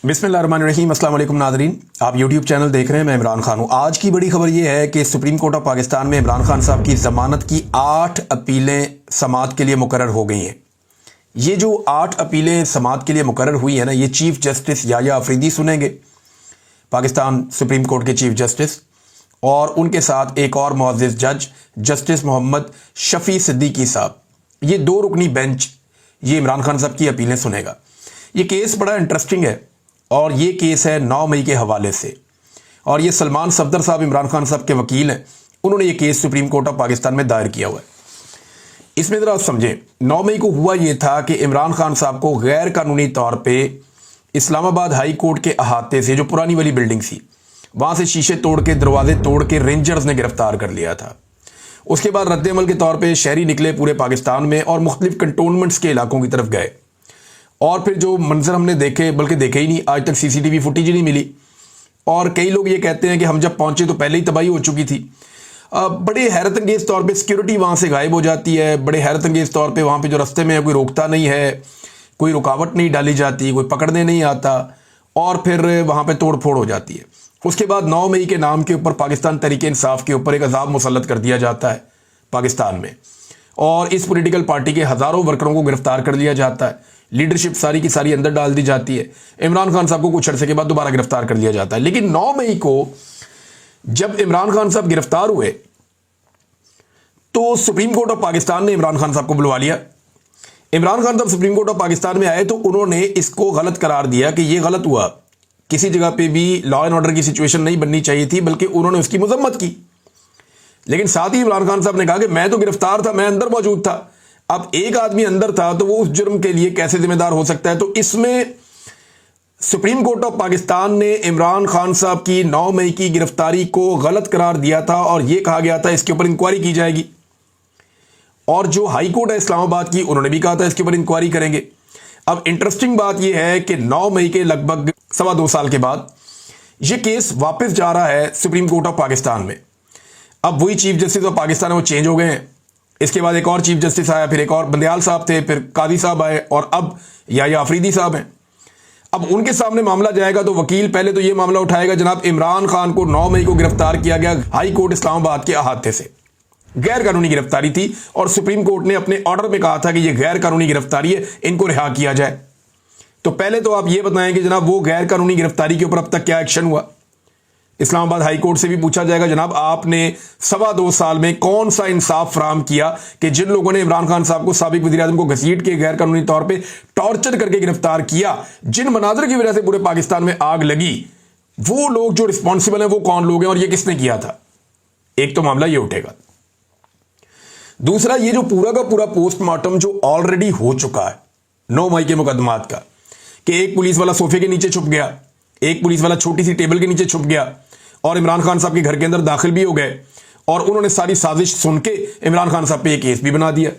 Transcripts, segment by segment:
बिस्मिल्लाहिर्रहमानिर्रहीम, अस्सलाम वालेकुम नाज़रीन। आप यूट्यूब चैनल देख रहे हैं। मैं इमरान खान हूँ। आज की बड़ी खबर यह है कि सुप्रीम कोर्ट ऑफ पाकिस्तान में इमरान खान साहब की ज़मानत की 8 अपीलें समाअत के लिए मुकर्रर हो गई हैं। ये जो 8 अपीलें समाअत के लिए मुकर्रर हुई हैं ना, ये चीफ जस्टिस याह्या अफरीदी सुनेंगे, पाकिस्तान सुप्रीम कोर्ट के चीफ जस्टिस, और उनके साथ एक और मुअज़्ज़िज़ जज जस्टिस मोहम्मद शफ़ी सिद्दीकी साहब। ये 2 रुकनी बेंच ये इमरान खान साहब की अपीलें सुनेगा। ये केस बड़ा इंटरेस्टिंग है और ये केस है 9 मई के हवाले से, और ये सलमान सफदर साहब इमरान खान साहब के वकील हैं। उन्होंने ये case supreme court of Pakistan में दायर किया हुआ है। इसमें ज़रा समझें, 9 मई को हुआ ये था कि इमरान खान साहब को गैर कानूनी तौर पे इस्लामाबाद हाई कोर्ट के अहाते से, जो पुरानी वाली बिल्डिंग थी, वहाँ से शीशे तोड़ के, दरवाजे तोड़ के रेंजर्स ने गिरफ्तार कर लिया था। उसके बाद रद्द-ए-अमल के तौर पर शहरी निकले पूरे पाकिस्तान में और मुख्तलिफ कंटोनमेंट्स के इलाकों की तरफ गए, और फिर जो मंजर हमने देखे, बल्कि देखे ही नहीं, आज तक सीसीटीवी फुटेज ही नहीं मिली। और कई लोग ये कहते हैं कि हम जब पहुंचे तो पहले ही तबाही हो चुकी थी। बड़े हैरत अंगेज़ तौर पे सिक्योरिटी वहाँ से गायब हो जाती है। बड़े हैरत अंगेज़ तौर पे वहाँ पे जो रास्ते में है कोई रोकता नहीं है, कोई रुकावट नहीं डाली जाती, कोई पकड़ने नहीं आता, और फिर वहाँ पर तोड़ फोड़ हो जाती है। उसके बाद 9 मई के नाम के ऊपर पाकिस्तान तहरीक इंसाफ के ऊपर एक अजाब मुसल्लत कर दिया जाता है पाकिस्तान में, और इस पॉलिटिकल पार्टी के हज़ारों वर्करों को गिरफ्तार कर लिया जाता है। लीडरशिप सारी की सारी अंदर डाल दी जाती है। इमरान खान साहब को कुछ अरसे के बाद दोबारा गिरफ्तार कर लिया जाता है। लेकिन 9 मई को जब इमरान खान साहब गिरफ्तार हुए तो सुप्रीम कोर्ट ऑफ पाकिस्तान ने इमरान खान साहब को बुलवा लिया। इमरान खान साहब सुप्रीम कोर्ट ऑफ पाकिस्तान में आए तो उन्होंने इसको गलत करार दिया कि यह गलत हुआ, किसी जगह पे भी लॉ एंड ऑर्डर की सिचुएशन नहीं बननी चाहिए थी, बल्कि उन्होंने उसकी मजम्मत की। लेकिन साथ ही इमरान खान साहब ने कहा कि मैं तो गिरफ्तार था, मैं अंदर मौजूद था। अब एक आदमी अंदर था तो वो उस जुर्म के लिए कैसे जिम्मेदार हो सकता है? तो इसमें सुप्रीम कोर्ट ऑफ पाकिस्तान ने इमरान खान साहब की 9 मई की गिरफ्तारी को गलत करार दिया था, और यह कहा गया था इसके ऊपर इंक्वायरी की जाएगी। और जो हाई कोर्ट है इस्लामाबाद की, उन्होंने भी कहा था इसके ऊपर इंक्वायरी करेंगे। अब इंटरेस्टिंग बात यह है कि 9 मई के लगभग 2.25 साल के बाद यह केस वापस जा रहा है सुप्रीम कोर्ट ऑफ पाकिस्तान में। अब वही चीफ जस्टिस ऑफ पाकिस्तान है, वो चेंज हो गए हैं। इसके बाद एक और चीफ जस्टिस आया, फिर एक और बंदयाल साहब थे, फिर कादी साहब आए, और अब याह्या अफरीदी साहब हैं। अब उनके सामने मामला जाएगा तो वकील पहले तो ये मामला उठाएगा, जनाब इमरान खान को 9 मई को गिरफ्तार किया गया हाई कोर्ट इस्लामाबाद के अहाते से, गैर कानूनी गिरफ्तारी थी, और सुप्रीम कोर्ट ने अपने ऑर्डर में कहा था कि यह गैर कानूनी गिरफ्तारी है, इनको रिहा किया जाए। तो पहले तो आप ये बताएं कि जनाब वो गैर कानूनी गिरफ्तारी के ऊपर अब तक क्या एक्शन हुआ। इस्लामाबाद हाई कोर्ट से भी पूछा जाएगा, जनाब आपने 2.25 साल में कौन सा इंसाफ फराहम किया कि जिन लोगों ने इमरान खान साहब को, साबिक वज़ीर-ए-आज़म को घसीट के गैर कानूनी तौर पे टॉर्चर करके गिरफ्तार किया, जिन मनाजर की वजह से पूरे पाकिस्तान में आग लगी, वो लोग जो रिस्पॉन्सिबल हैं वो कौन लोग हैं और ये किसने किया था? एक तो मामला ये उठेगा। दूसरा, ये जो पूरा का पूरा पोस्टमार्टम जो ऑलरेडी हो चुका है 9 मई के मुकदमात का, कि एक पुलिस वाला सोफे के नीचे छुप गया, एक पुलिस वाला छोटी सी टेबल के नीचे छुप गया, और इमरान खान साहब के घर के अंदर दाखिल भी हो गए, और उन्होंने सारी साजिश सुन के इमरान खान साहब पे एक केस भी बना दिया।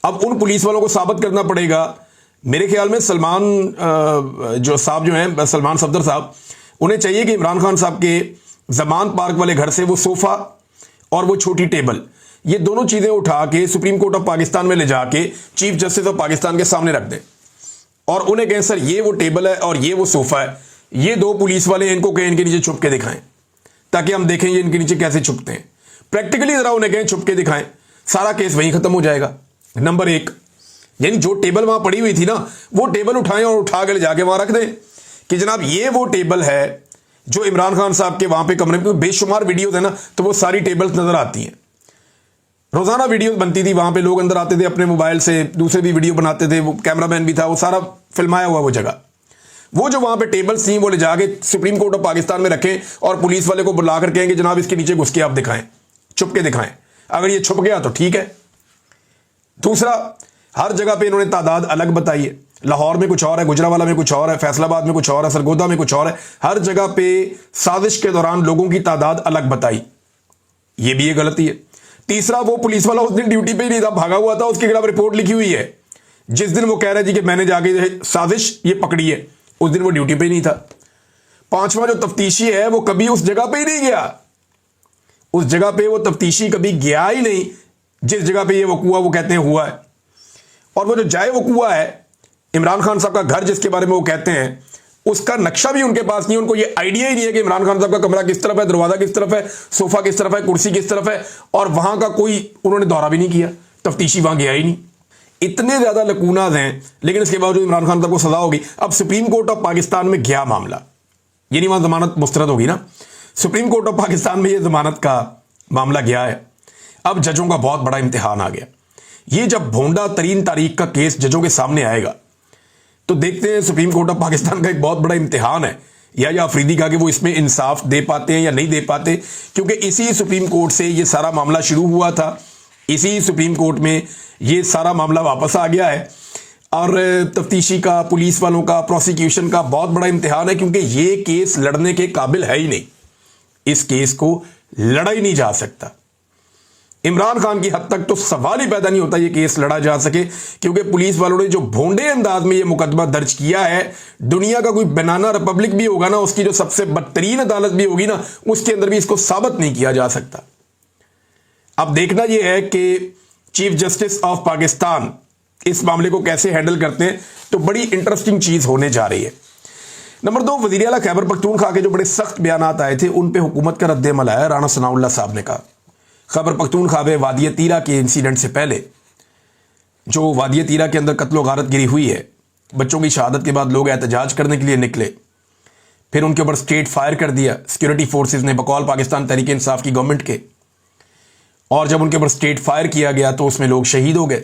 अब उन पुलिस वालों को साबित करना पड़ेगा। मेरे ख्याल में सलमान जो साहब जो हैं, सलमान सफदर साहब, उन्हें चाहिए कि इमरान खान साहब के जमान पार्क वाले घर से वो सोफा और वो छोटी टेबल, ये दोनों चीजें उठा के सुप्रीम कोर्ट ऑफ पाकिस्तान में ले जाके चीफ जस्टिस ऑफ पाकिस्तान के सामने रख दें, और उन्हें कहें सर ये वो टेबल है और ये वो सोफा है, ये 2 पुलिस वाले इनको कहें इनके नीचे छुप के दिखाएं, ताकि हम देखें ये इनके नीचे कैसे छुपते हैं। प्रैक्टिकली जरा उन्हें कहें छुप के दिखाएं, सारा केस वहीं खत्म हो जाएगा। नंबर 1, यानी जो टेबल वहां पड़ी हुई थी ना, वो टेबल उठाएं और उठा के ले जाके वहां रख दें कि जनाब ये वो टेबल है जो इमरान खान साहब के वहां पे कमरे में, बेशुमार वीडियोज है ना, तो वो सारी टेबल्स नजर आती हैं। रोजाना वीडियोस बनती थी, वहां पे लोग अंदर आते थे अपने मोबाइल से, दूसरे भी वीडियो बनाते थे, वो कैमरामैन भी था, वो सारा फिल्माया हुआ वो जगह। वो जो वहां पे टेबल्स थी वो ले जाके सुप्रीम कोर्ट ऑफ पाकिस्तान में रखें, और पुलिस वाले को बुलाकर कहेंगे जनाब इसके नीचे घुस के आप दिखाएं, छुप के दिखाएं। अगर ये छुप गया तो ठीक है। दूसरा, हर जगह पे इन्होंने तादाद अलग बताई है। लाहौर में कुछ और है, गुजरावाला में कुछ और है, फैसलाबाद में कुछ और है, सरगोदा में कुछ और है। हर जगह पे साजिश के दौरान लोगों की तादाद अलग बताई, ये भी एक गलती है। तीसरा, वो पुलिस वाला उस दिन ड्यूटी पे ही नहीं था, भागा हुआ था, उसके खिलाफ रिपोर्ट लिखी हुई है। जिस दिन वो कह रहे जी कि मैंने जाके साजिश ये पकड़ी है, उस दिन वो ड्यूटी पे ही नहीं था। पांचवा, जो तफ्तीशी है वो कभी उस जगह पे ही नहीं गया, उस जगह पे वो तफ्तीशी कभी गया ही नहीं जिस जगह पे ये वकूआ वो कहते हैं हुआ है। और वो जो जाए वकूआ है, इमरान खान साहब का घर जिसके बारे में वो कहते हैं, उसका नक्शा भी उनके पास नहीं है, उनको ये आइडिया ही नहीं है कि इमरान खान साहब का कमरा किस तरफ है, दरवाजा किस तरफ है, सोफा किस तरफ है, कुर्सी किस तरफ है, और वहां का कोई उन्होंने दौरा भी नहीं किया, तफ्तीशी वहां गया ही नहीं। इतने ज्यादा लकूनाज हैं, लेकिन इसके बावजूद इमरान खान साहब को सजा होगी। अब सुप्रीम कोर्ट ऑफ पाकिस्तान में गया मामला, यानी वहां जमानत मुस्तरद होगी ना, सुप्रीम कोर्ट ऑफ पाकिस्तान में यह जमानत का मामला गया है। अब जजों का बहुत बड़ा इम्तिहान आ गया। ये जब भोंडा तरीन तारीख का केस जजों के सामने आएगा तो देखते हैं सुप्रीम कोर्ट ऑफ पाकिस्तान का एक बहुत बड़ा इम्तिहान है, या अफरीदी का कि वो इसमें इंसाफ दे पाते हैं या नहीं दे पाते, क्योंकि इसी सुप्रीम कोर्ट से ये सारा मामला शुरू हुआ था, इसी सुप्रीम कोर्ट में ये सारा मामला वापस आ गया है। और तफ्तीशी का, पुलिस वालों का, प्रोसिक्यूशन का बहुत बड़ा इम्तिहान है, क्योंकि ये केस लड़ने के काबिल है ही नहीं। इस केस को लड़ा ही नहीं जा सकता। इमरान खान की हद तक तो सवाल ही पैदा नहीं होता ये केस लड़ा जा सके, क्योंकि पुलिस वालों ने जो भोंडे अंदाज में ये मुकदमा दर्ज किया है, दुनिया का कोई बनाना रिपब्लिक भी होगा ना, उसकी जो सबसे बदतरीन अदालत भी होगी ना, उसके अंदर भी इसको साबित नहीं किया जा सकता। अब देखना यह है कि चीफ जस्टिस ऑफ पाकिस्तान इस मामले को कैसे हैंडल करते हैं, तो बड़ी इंटरेस्टिंग चीज होने जा रही है। नंबर 2, वजीर आला खैबर पख्तूनख्वा के जो बड़े सख्त बयान आए थे, उन पे हुकूमत का रद्द-ए-अमल आया। राणा सनाउल्लाह साहब ने कहा खैबर पख्तूनख्वा में वादिय तीरा के इंसिडेंट से पहले, जो वादिय तीरा के अंदर कत्लो गारत गिरी हुई है, बच्चों की शहादत के बाद लोग एहतजाज करने के लिए निकले, फिर उनके ऊपर स्ट्रेट फायर कर दिया सिक्योरिटी फोर्सेस ने बकौल पाकिस्तान तहरीक इंसाफ की गवर्नमेंट के, और जब उनके ऊपर स्ट्रेट फायर किया गया तो उसमें लोग शहीद हो गए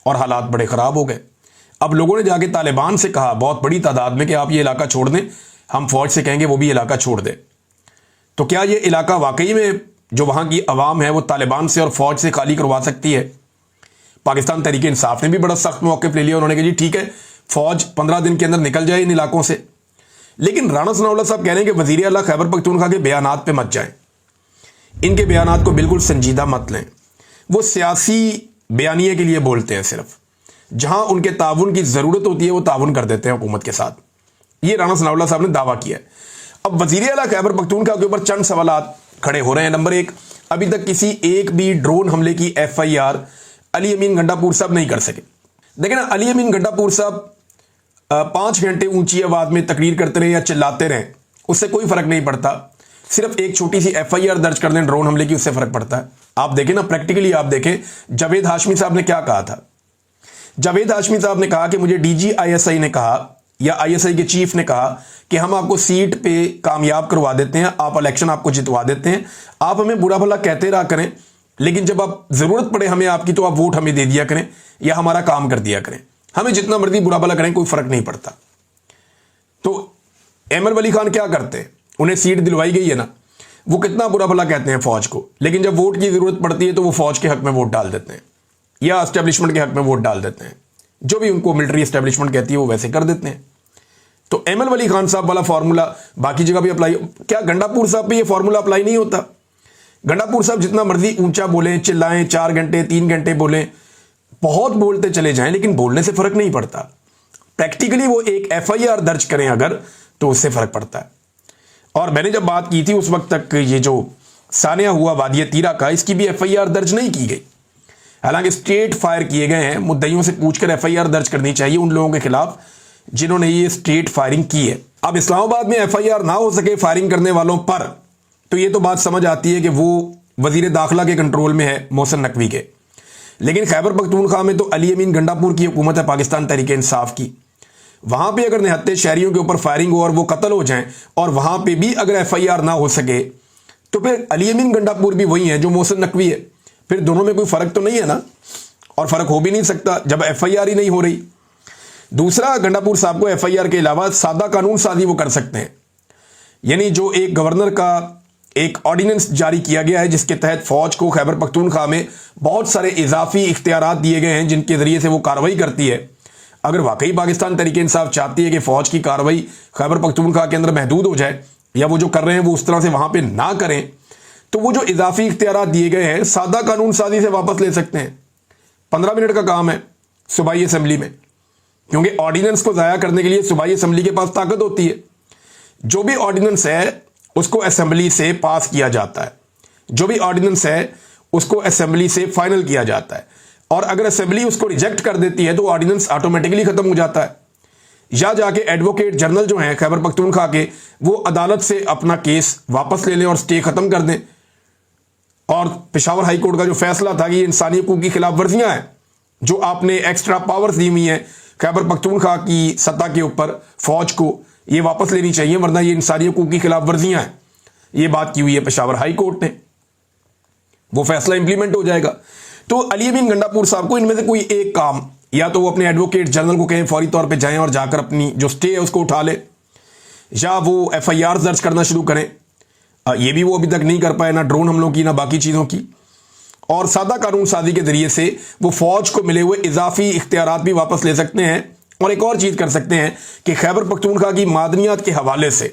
और हालात बड़े ख़राब हो गए। अब लोगों ने जाके तालिबान से कहा बहुत बड़ी तादाद में कि आप ये इलाका छोड़ दें, हम फौज से कहेंगे वो भी इलाका छोड़ दे। तो क्या ये इलाका वाकई में जो वहां की अवाम है वो तालिबान से और फौज से खाली करवा सकती है? पाकिस्तान तहरीक इंसाफ ने भी बड़ा सख्त मौक़िफ़ ले लिया। उन्होंने कहा जी ठीक है, फौज 15 दिन के अंदर निकल जाए इन इलाकों से। लेकिन राणा सनाउल्लाह साहब कह रहे हैं कि वज़ीर आला खैबर पख्तूनख्वा के बयानात पे मत जाएं, इनके बयानात को बिल्कुल संजीदा मत लें। वो सियासी बयानिए के लिए बोलते हैं, सिर्फ जहां उनके ताउन की ज़रूरत होती है वो ताउन कर देते हैं हुकूमत के साथ। ये राणा सनाउल्लाह साहब ने दावा किया है। अब वज़ीर आला खैबर पख्तूनख्वा के ऊपर चंद सवालात खड़े हो रहे हैं। नंबर 1, अभी तक किसी एक भी ड्रोन हमले की FIR अली अमीन गंडापुर साहब नहीं कर सके। देखिए ना, अली अमीन गंडापुर साहब 5 घंटे ऊंची आवाज में तकरीर करते रहे या चिल्लाते रहे, उससे कोई फर्क नहीं पड़ता। सिर्फ एक छोटी सी FIR दर्ज कर दें ड्रोन हमले की, उससे फर्क पड़ता है। आप देखें ना, प्रैक्टिकली आप देखें जावेद हाशमी साहब ने क्या कहा था। जावेद हाशमी साहब ने कहा कि मुझे DG ISI ने कहा, या ISI के चीफ ने कहा कि हम आपको सीट पे कामयाब करवा देते हैं, आप इलेक्शन आपको जितवा देते हैं, आप हमें बुरा भला कहते रहा करें, लेकिन जब आप जरूरत पड़े हमें आपकी तो आप वोट हमें दे दिया करें या हमारा काम कर दिया करें, हमें जितना मर्जी बुरा भला करें, कोई फर्क नहीं पड़ता। तो अहमद वली खान क्या करते हैं, उन्हें सीट दिलवाई गई है ना, वो कितना बुरा भला कहते हैं फौज को, लेकिन जब वोट की जरूरत पड़ती है तो वो फौज के हक में वोट डाल देते हैं या एस्टेब्लिशमेंट के हक में वोट डाल देते हैं। जो भी उनको मिलिट्री एस्टेब्लिशमेंट कहती है वो वैसे कर देते हैं। तो अहमद वली खान साहब वाला फॉर्मूला बाकी जगह भी अप्लाई, क्या गंडापुर साहब पे ये फॉर्मूला अप्लाई नहीं होता? गंडापुर साहब जितना मर्जी ऊंचा बोलें, चिल्लाएं, 4 घंटे 3 घंटे बोलें, बहुत बोलते चले जाएं, लेकिन बोलने से फर्क नहीं पड़ता। प्रैक्टिकली वो एक FIR दर्ज करें अगर, तो उससे फर्क पड़ता है। और मैंने जब बात की थी उस वक्त तक ये जो सानिया हुआ वादिय तीरा का, इसकी भी FIR दर्ज नहीं की गई। हालांकि स्ट्रेट फायर किए गए हैं, मुद्दइयों से पूछकर FIR दर्ज करनी चाहिए उन लोगों के खिलाफ जिन्होंने ये स्ट्रेट फायरिंग की है। अब इस्लामाबाद में FIR ना हो सके फायरिंग करने वालों पर, तो ये तो बात समझ आती है कि वो वजीर दाखिला के कंट्रोल में है, मोहसिन नकवी के। लेकिन खैबर पख्तूनख्वा में तो अली अमीन गंडापुर की हुकूमत है, पाकिस्तान तहरीक इंसाफ की। वहां पे अगर निहत्ते शहरियों के ऊपर फायरिंग हो और वो कत्ल हो जाएं, और वहां पे भी अगर FIR ना हो सके, तो फिर अली अमीन गंडापुर भी वही है जो मोहसिन नकवी है। फिर दोनों में कोई फर्क तो नहीं है ना, और फर्क हो भी नहीं सकता जब FIR ही नहीं हो रही। दूसरा, गंडापुर साहब को FIR के अलावा सादा कानून साजी वो कर सकते हैं, यानी जो एक गवर्नर का एक ऑर्डिनेंस जारी किया गया है जिसके तहत फौज को खैबर पख्तूनख्वा में बहुत सारे इजाफी इख्तियारात दिए गए हैं जिनके जरिए से वो कार्रवाई करती है। अगर वाकई पाकिस्तान तहरीक इंसाफ चाहती है कि फौज की कार्रवाई खैबर पख्तूनख्वा के अंदर महदूद हो जाए, या वो जो कर रहे हैं वो उस तरह से वहां पे ना करें, तो वो जो इजाफी इख्तियारात दिए गए हैं सादा कानून साजी से वापस ले सकते हैं। 15 मिनट का काम है सूबाई असेंबली में, क्योंकि ऑर्डिनेंस को जाया करने के लिए सूबाई असेंबली के पास ताकत होती है। जो भी ऑर्डिनेंस है उसको असेंबली से पास किया जाता है, जो भी ऑर्डिनेंस है उसको असेंबली से फाइनल किया जाता है, और अगर असेंबली उसको रिजेक्ट कर देती है तो ऑर्डिनेंस ऑटोमेटिकली खत्म हो जाता है। या जाके एडवोकेट जनरल जो हैं खैबर पख्तूनख्वा के, वो अदालत से अपना केस वापस ले लें और स्टे खत्म कर दें। और पेशावर हाई कोर्ट का जो फैसला था कि इंसानी हकूक की खिलाफ वर्जियां हैं, जो आपने एक्स्ट्रा पावर्स दी हुई हैं खैबर पख्तूनख्वा की सत्ता के ऊपर फौज को, ये वापस लेनी चाहिए, वरना ये इंसानी हकूक की खिलाफ वर्जियां हैं। ये बात की हुई है पेशावर हाई कोर्ट ने, वो फैसला इंप्लीमेंट हो जाएगा। तो अली अमीन गंडापुर साहब को इनमें से कोई एक काम, या तो वो अपने एडवोकेट जनरल को कहें फौरी तौर पे जाएं और जाकर अपनी जो स्टे है उसको उठा ले, या वो एफआईआर दर्ज करना शुरू करें। ये भी वो अभी तक नहीं कर पाए, ना ड्रोन हमलों की ना बाकी चीज़ों की। और सादा कानून साजी के जरिए से वो फौज को मिले हुए इजाफी इख्तियारात भी वापस ले सकते हैं। और एक और चीज़ कर सकते हैं कि खैबर पख्तूनख्वा की मादनियात के हवाले से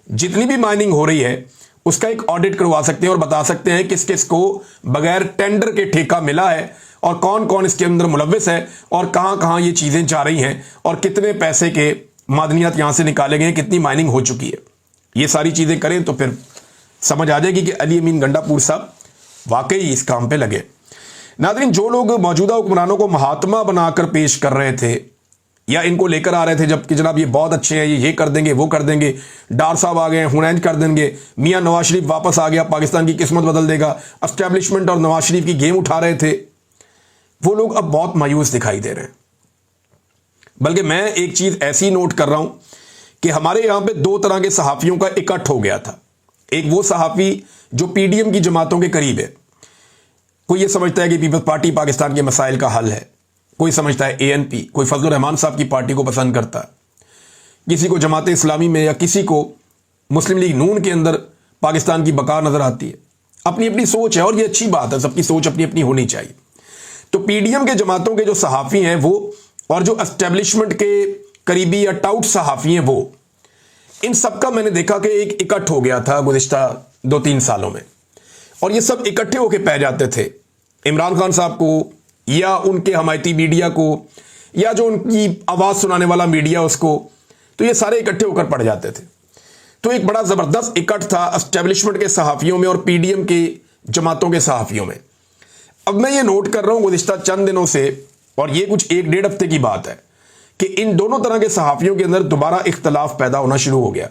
जितनी भी माइनिंग हो रही है उसका एक ऑडिट करवा सकते हैं और बता सकते हैं किस किस को बगैर टेंडर के ठेका मिला है और कौन कौन इसके अंदर मुलव्विस है और कहां कहां ये चीजें जा रही हैं और कितने पैसे के मादनियात यहां से निकाले गए, कितनी माइनिंग हो चुकी है। ये सारी चीजें करें तो फिर समझ आ जाएगी कि अली अमीन गंडापुर साहब वाकई इस काम पे लगे। नाज़रीन, जो लोग मौजूदा हुक्मरानों को महात्मा बनाकर पेश कर रहे थे या इनको लेकर आ रहे थे जबकि जनाब ये बहुत अच्छे हैं, ये कर देंगे वो कर देंगे, डार साहब आ गए हुनैन कर देंगे, मियां नवाज शरीफ वापस आ गया, पाकिस्तान की किस्मत बदल देगा, एस्टेब्लिशमेंट और नवाज शरीफ की गेम उठा रहे थे, वो लोग अब बहुत मायूस दिखाई दे रहे हैं। बल्कि मैं एक चीज ऐसी नोट कर रहा हूं कि हमारे यहां पे दो तरह के सहाफियों का इकट्ठ हो गया था। एक वो सहाफी जो पीडीएम की जमातों के करीब है, कोई ये समझता है कि पीपल्स पार्टी पाकिस्तान के मसाइल का हल है, कोई समझता है एएनपी, कोई फजलुर रहमान साहब की पार्टी को पसंद करता है, किसी को जमात इस्लामी में या किसी को मुस्लिम लीग नून के अंदर पाकिस्तान की बका नजर आती है। अपनी अपनी सोच है और ये अच्छी बात है, सबकी सोच अपनी अपनी होनी चाहिए। तो पीडीएम के जमातों के जो सहाफी हैं वो और जो एस्टेब्लिशमेंट के करीबी या टाउट सहाफी हैं वो, इन सबका मैंने देखा कि एक इकट्ठ हो गया था गुज़िश्ता 2-3 सालों में। और ये सब इकट्ठे होकर पै जाते थे इमरान खान साहब को या उनके हमायती मीडिया को या जो उनकी आवाज़ सुनाने वाला मीडिया उसको, तो ये सारे इकट्ठे होकर पड़ जाते थे। तो एक बड़ा ज़बरदस्त इकट्ठ था एस्टेब्लिशमेंट के सहाफ़ियों में और पीडीएम के जमातों के सहाफ़ियों में। अब मैं ये नोट कर रहा हूँ गुज़िश्ता चंद दिनों से, और ये कुछ 1-1.5 हफ्ते की बात है, कि इन दोनों तरह के सहाफ़ियों के अंदर दोबारा इख्तलाफ पैदा होना शुरू हो गया।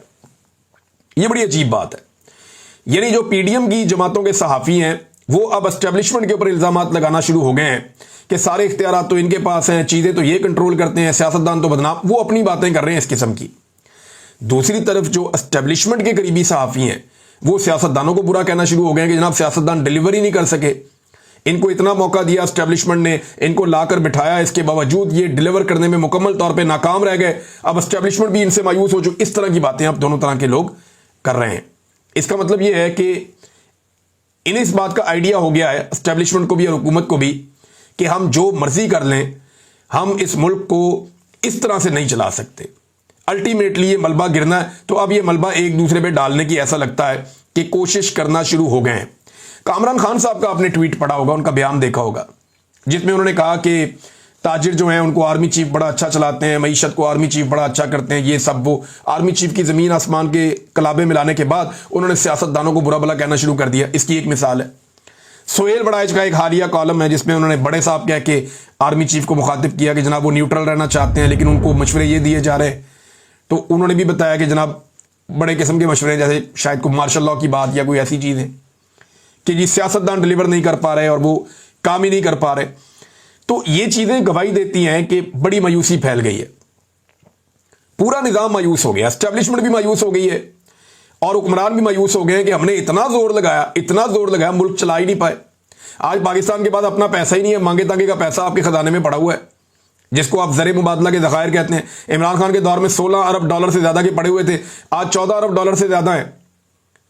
ये बड़ी अजीब बात है। यानी जो पीडीएम की जमातों के सहाफ़ी हैं वो अब एस्टेब्लिशमेंट के ऊपर इल्ज़ामात लगाना शुरू हो गए हैं कि सारे इख्तियारात तो इनके पास हैं, चीज़ें तो ये कंट्रोल करते हैं, सियासतदान तो बदनाम, वो अपनी बातें कर रहे हैं इस किस्म की। दूसरी तरफ जो एस्टेब्लिशमेंट के करीबी सहाफ़ी हैं वो सियासतदानों को बुरा कहना शुरू हो गए कि जनाब सियासतदान डिलीवरी नहीं कर सके, इनको इतना मौका दिया एस्टेब्लिशमेंट ने, इनको लाकर बिठाया, इसके बावजूद ये डिलीवर करने में मुकम्मल तौर पर नाकाम रह गए, अब एस्टेब्लिशमेंट भी इनसे मायूस हो चुकी। इस तरह की बातें अब दोनों तरह के लोग कर रहे हैं। इसका मतलब यह है कि इन्हें इस बात का आइडिया हो गया है एस्टेब्लिशमेंट को भी और हुकूमत को भी कि हम जो मर्जी कर लें, हम इस मुल्क को इस तरह से नहीं चला सकते। अल्टीमेटली ये मलबा गिरना है, तो अब ये मलबा एक दूसरे पे डालने की ऐसा लगता है कि कोशिश करना शुरू हो गए हैं। कामरान खान साहब का आपने ट्वीट पढ़ा होगा, उनका बयान देखा होगा, जिसमें उन्होंने कहा कि ताजिर जो हैं उनको आर्मी चीफ बड़ा अच्छा चलाते हैं, मईशत को आर्मी चीफ बड़ा अच्छा करते हैं, ये सब। वो आर्मी चीफ की ज़मीन आसमान के कलाबे मिलाने के बाद उन्होंने सियासतदानों को बुरा भला कहना शुरू कर दिया। इसकी एक मिसाल है सोहेल बड़ाइच का एक हालिया कॉलम है जिसमें उन्होंने बड़े साहब कह के आर्मी चीफ को मुखातिब किया कि जनाब वो न्यूट्रल रहना चाहते हैं लेकिन उनको मशवरे ये दिए जा रहे हैं। तो उन्होंने भी बताया कि जनाब बड़े किस्म के मशवरे, जैसे शायद कोई मार्शल लॉ की बात या कोई ऐसी चीज़ है कि जी सियासतदान डिलीवर नहीं कर पा रहे और वो काम ही नहीं कर पा रहे। तो ये चीज़ें गवाही देती हैं कि बड़ी मायूसी फैल गई है, पूरा निज़ाम मायूस हो गया, एस्टेब्लिशमेंट भी मायूस हो गई है और हुक्मरान भी मायूस हो गए हैं कि हमने इतना जोर लगाया, मुल्क चला ही नहीं पाए। आज पाकिस्तान के पास अपना पैसा ही नहीं है, मांगे तांगे का पैसा आपके खजाने में पड़ा हुआ है, जिसको आप ज़र मुबादला के ज़खायर कहते हैं। इमरान खान के दौर में 16 अरब डॉलर से ज़्यादा के पड़े हुए थे, आज 14 अरब डॉलर से ज़्यादा है,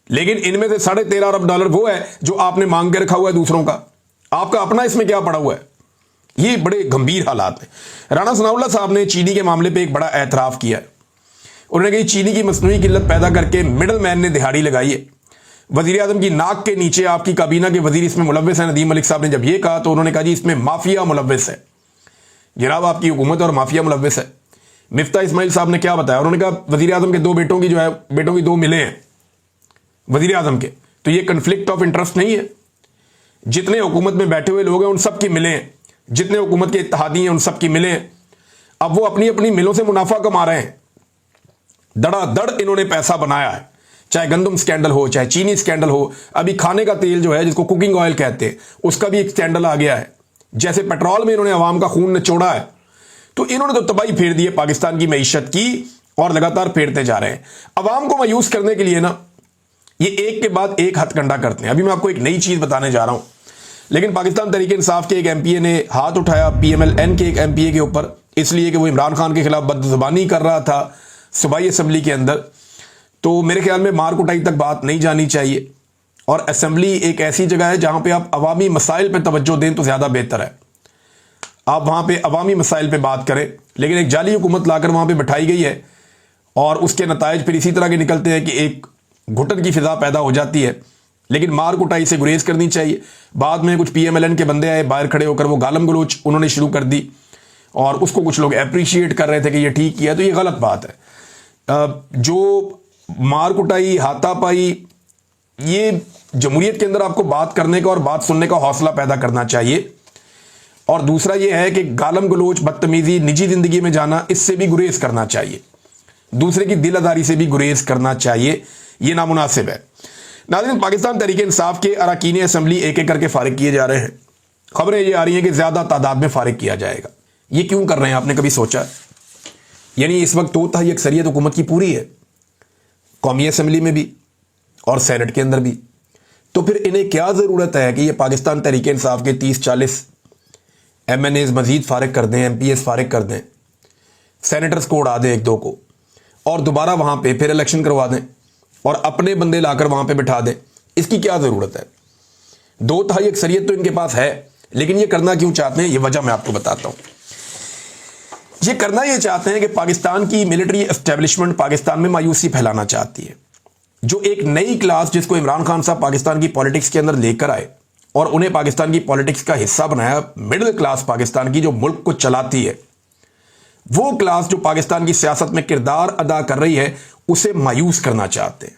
लेकिन इनमें से 13.5 अरब डॉलर वो है जो आपने मांग के रखा हुआ है दूसरों का, आपका अपना इसमें क्या पड़ा हुआ है। ये बड़े गंभीर हालात हैं। राणा सनाउल्लाह साहब ने चीनी के मामले पे एक बड़ा एतराफ़ किया है। उन्होंने कहा चीनी की मसनूई किल्लत पैदा करके मिडल मैन ने दिहाड़ी लगाई है। वज़ीर आज़म की नाक के नीचे आपकी काबीना के वज़ीर इसमें मुलव्विस है। नदीम मलिक साहब ने जब ये कहा तो उन्होंने कहा जी इसमें माफिया मुलव्विस है। जनाब आपकी हुकूमत और माफिया मुलव्विस है। मिफ्ता इस्माइल साहब ने क्या बताया, उन्होंने कहा वज़ीर आज़म के 2 बेटों की जो है, बेटों की 2 मिले हैं वज़ीर आज़म के, तो ये कन्फ्लिक्ट ऑफ इंटरेस्ट नहीं है। जितने हुकूमत में बैठे हुए लोग हैं उन सब की मिले हैं, जितने हुकूमत के इत्तेहादी हैं उन सब की मिले हैं। अब वो अपनी अपनी मिलों से मुनाफा कमा रहे हैं, धड़ाधड़ इन्होंने पैसा बनाया है, चाहे गंदम स्कैंडल हो, चाहे चीनी स्कैंडल हो। अभी खाने का तेल जो है, जिसको कुकिंग ऑयल कहते हैं, उसका भी एक स्कैंडल आ गया है। जैसे पेट्रोल में इन्होंने अवाम का खून निचोड़ा है, तो इन्होंने तो तबाही फेर दी है पाकिस्तान की मईशत की, और लगातार फेरते जा रहे हैं। अवाम को मायूस करने के लिए ना ये एक के बाद एक हथकंडा करते हैं। अभी मैं आपको एक नई चीज बताने जा रहा हूं, लेकिन पाकिस्तान तहरीक इंसाफ के एक एमपीए ने हाथ उठाया पीएमएलएन के एक एमपीए के ऊपर, इसलिए कि वो इमरान खान के खिलाफ बदजुबानी कर रहा था सूबाई असेंबली के अंदर। तो मेरे ख्याल में मार कुटाई तक बात नहीं जानी चाहिए, और असेंबली एक ऐसी जगह है जहां पे आप अवामी मसाइल पे तवज्जो दें तो ज्यादा बेहतर है। आप वहां पे अवामी मसाइल पे बात करें, लेकिन एक जाली हुकूमत लाकर वहां पे बिठाई गई है, और उसके नतायज फिर इसी तरह के निकलते हैं कि एक घुटन की फिजा पैदा हो जाती है। लेकिन मार कुटाई से गुरेज करनी चाहिए। बाद में कुछ पीएमएलएन के बंदे आए बाहर खड़े होकर, वो गालम गलोच उन्होंने शुरू कर दी, और उसको कुछ लोग अप्रिशिएट कर रहे थे कि ये ठीक किया। तो ये गलत बात है। जो मार कुटाई, हाथापाई, ये जमहूरियत के अंदर आपको बात करने का और बात सुनने का हौसला पैदा करना चाहिए। और दूसरा ये है कि गालम गलोच, बदतमीजी, निजी जिंदगी में जाना, इससे भी गुरेज करना चाहिए। दूसरे की दिल आजारी से भी गुरेज करना चाहिए, ये नामुनासिब है। नाज़रीन, पाकिस्तान तहरीक इंसाफ के अरकान असेंबली एक एक करके फारिग किए जा रहे हैं। खबरें ये आ रही हैं कि ज्यादा तादाद में फारिग किया जाएगा। ये क्यों कर रहे हैं, आपने कभी सोचा? यानी इस वक्त तो ही अक्सरियत हुकूमत की पूरी है, कौमी असेंबली में भी और सेनेट के अंदर भी। तो फिर इन्हें क्या जरूरत है कि ये पाकिस्तान तहरीक इंसाफ के 30-40 MNAs मजीद फारिग कर दें, MPs फारिग कर दें, सेनेटर्स को उड़ा दें एक दो को, और दोबारा वहां पे फिर इलेक्शन करवा दें और अपने बंदे लाकर वहां पे बिठा दें। इसकी क्या जरूरत है? 2/3 अक्सरियत तो इनके पास है, लेकिन ये करना क्यों चाहते हैं, ये वजह मैं आपको बताता हूं। ये करना ये चाहते हैं कि पाकिस्तान की मिलिट्री एस्टेब्लिशमेंट पाकिस्तान में मायूसी फैलाना चाहती है। जो एक नई क्लास जिसको इमरान खान साहब पाकिस्तान की पॉलिटिक्स के अंदर लेकर आए और उन्हें पाकिस्तान की पॉलिटिक्स का हिस्सा बनाया, मिडिल क्लास पाकिस्तान की जो मुल्क को चलाती है, वो क्लास जो पाकिस्तान की सियासत में किरदार अदा कर रही है, उसे मायूस करना चाहते हैं।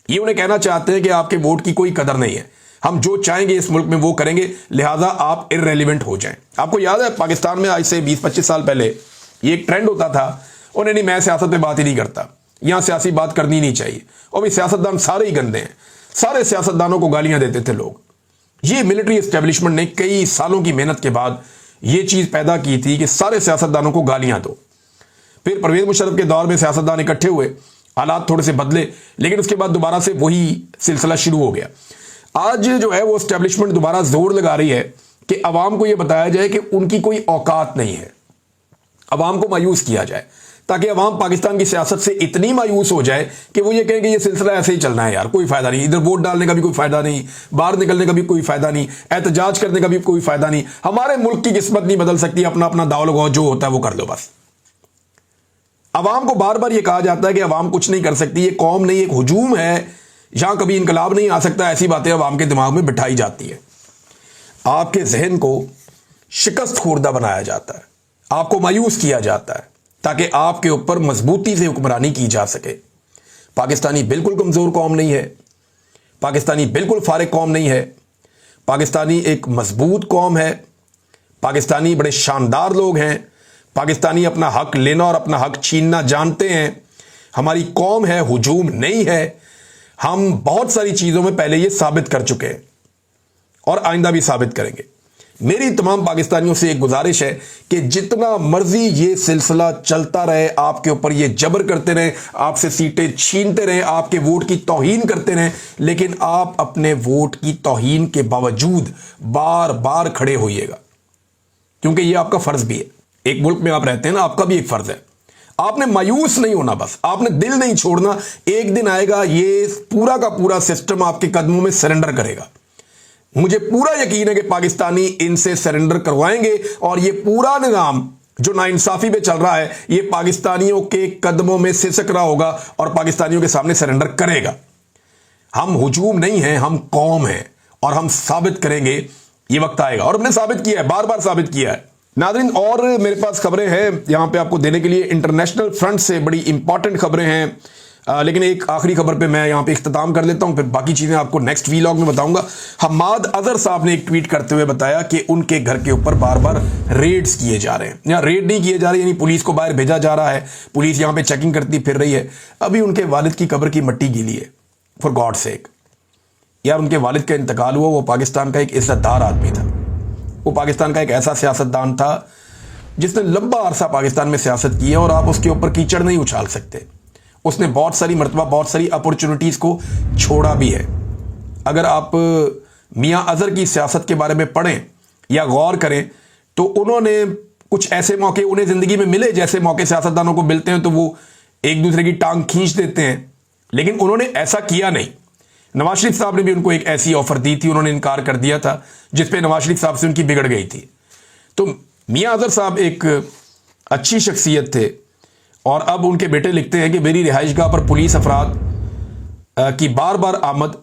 ये उन्हें कहना चाहते हैं कि आपके वोट की कोई कदर नहीं है, हम जो चाहेंगे इस मुल्क में वो करेंगे, लिहाजा आप इररेलेवेंट हो जाएं। आपको याद है पाकिस्तान में आज से 20-25 साल पहले ये एक ट्रेंड होता था, उन्हें नहीं, मैं सियासत पे बात ही नहीं करता, यहां सियासी बात करनी नहीं चाहिए, और भी सियासतदान सारे ही गंदे हैं, सारे सियासतदानों को गालियां देते थे लोग। ये मिलिट्री एस्टेब्लिशमेंट ने कई सालों की मेहनत के बाद ये चीज पैदा की थी कि सारे सियासतदानों को गालियां दो। फिर परवेज मुशर्रफ के दौर में सियासतदान इकट्ठे हुए, हालात थोड़े से बदले, लेकिन उसके बाद दोबारा से वही सिलसिला शुरू हो गया। आज जो है वो एस्टेब्लिशमेंट दोबारा जोर लगा रही है कि अवाम को यह बताया जाए कि उनकी कोई औकात नहीं है, अवाम को मायूस किया जाए, ताकि अवाम पाकिस्तान की सियासत से इतनी मायूस हो जाए कि वो ये कहें कि ये सिलसिला ऐसे ही चलना है यार, कोई फायदा नहीं, इधर वोट डालने का भी कोई फायदा नहीं, बाहर निकलने का भी कोई फायदा नहीं, एहतजाज करने का भी कोई फायदा नहीं, हमारे मुल्क की किस्मत नहीं बदल सकती, अपना अपना दाव लगाओ, जो होता है वो कर लो बस। अवाम को बार बार ये कहा जाता है कि अवाम कुछ नहीं कर सकती, ये कौम नहीं, एक हुजूम है, यहां कभी इनकलाब नहीं आ सकता, ऐसी बातें अवाम के दिमाग में बिठाई जाती है। आपके जहन को शिकस्त खुर्दा बनाया जाता है, आपको मायूस किया जाता है, ताकि आपके ऊपर मजबूती से हुक्मरानी की जा सके। पाकिस्तानी बिल्कुल कमजोर कौम नहीं है, पाकिस्तानी बिल्कुल फारिग कौम नहीं है, पाकिस्तानी एक मजबूत कौम है, पाकिस्तानी बड़े शानदार लोग हैं, पाकिस्तानी अपना हक लेना और अपना हक छीनना जानते हैं। हमारी कौम है, हुजूम नहीं है। हम बहुत सारी चीजों में पहले ये साबित कर चुके हैं और आइंदा भी साबित करेंगे। मेरी तमाम पाकिस्तानियों से एक गुजारिश है कि जितना मर्जी ये सिलसिला चलता रहे, आपके ऊपर ये जबर करते रहे, आपसे सीटें छीनते रहे, आपके वोट की तौहीन करते रहे, लेकिन आप अपने वोट की तौहीन के बावजूद बार बार खड़े होइएगा, क्योंकि ये आपका फर्ज भी है। एक मुल्क में आप रहते हैं ना, आपका भी एक फर्ज है। आपने मायूस नहीं होना, बस आपने दिल नहीं छोड़ना। एक दिन आएगा ये पूरा का पूरा सिस्टम आपके कदमों में सरेंडर करेगा। मुझे पूरा यकीन है कि पाकिस्तानी इनसे सरेंडर करवाएंगे और ये पूरा निजाम जो नाइंसाफी पे चल रहा है, ये पाकिस्तानियों के कदमों में सिसक रहा होगा और पाकिस्तानियों के सामने सरेंडर करेगा। हम हुजूम नहीं हैं, हम कौम हैं, और हम साबित करेंगे, ये वक्त आएगा। और हमने साबित किया है, बार बार साबित किया है। नाज़रीन, और मेरे पास खबरें हैं यहां पे आपको देने के लिए। इंटरनेशनल फ्रंट से बड़ी इंपॉर्टेंट खबरें हैं। लेकिन एक आखिरी खबर पे मैं यहाँ पे इख्तिताम कर लेता हूँ, फिर बाकी चीज़ें आपको नेक्स्ट वीलॉग में बताऊंगा। हम्माद अजहर साहब ने एक ट्वीट करते हुए बताया कि उनके घर के ऊपर बार बार रेड्स किए जा रहे हैं, या रेड नहीं किए जा रहे, यानी पुलिस को बाहर भेजा जा रहा है, पुलिस यहाँ पे चेकिंग करती फिर रही है। अभी उनके वालिद की कब्र की मट्टी गीली है, फॉर गॉड सेक। यार उनके वालिद का इंतकाल हुआ, वो पाकिस्तान का एक इज्जतदार आदमी था, वो पाकिस्तान का एक ऐसा सियासतदान था जिसने लंबा अरसा पाकिस्तान में सियासत की है, और आप उसके ऊपर कीचड़ नहीं उछाल सकते। उसने बहुत सारी मरतबा बहुत सारी अपॉर्चुनिटीज़ को छोड़ा भी है। अगर आप मियां अजहर की सियासत के बारे में पढ़ें या गौर करें तो उन्होंने कुछ ऐसे मौके उन्हें ज़िंदगी में मिले, जैसे मौके सियासतदानों को मिलते हैं तो वो एक दूसरे की टांग खींच देते हैं, लेकिन उन्होंने ऐसा किया नहीं। नवाज शरीफ साहब ने भी उनको एक ऐसी ऑफर दी थी, उन्होंने इनकार कर दिया था, जिसपे नवाज शरीफ साहब से उनकी बिगड़ गई थी। तो मियां अजहर साहब एक अच्छी शख्सियत थे, और अब उनके बेटे लिखते हैं कि मेरी रिहाइशगाह पर पुलिस अफराद की बार बार आमद,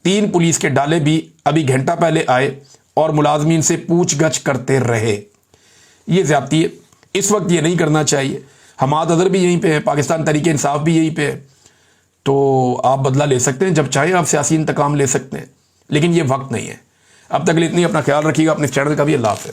3 पुलिस के डाले भी अभी घंटा पहले आए और मुलाजमीन से पूछगछ करते रहे। ये ज़्यादती है, इस वक्त ये नहीं करना चाहिए। हम्माद अजहर भी यहीं पे है, पाकिस्तान तहरीक इंसाफ भी यहीं पे है, तो आप बदला ले सकते हैं, जब चाहें आप सियासी इंतकाम ले सकते हैं, लेकिन ये वक्त नहीं है। अब तक के लिए इतनी, अपना ख्याल रखिएगा, अपने चैनल का भी। अल्लाह हाफ़िज़।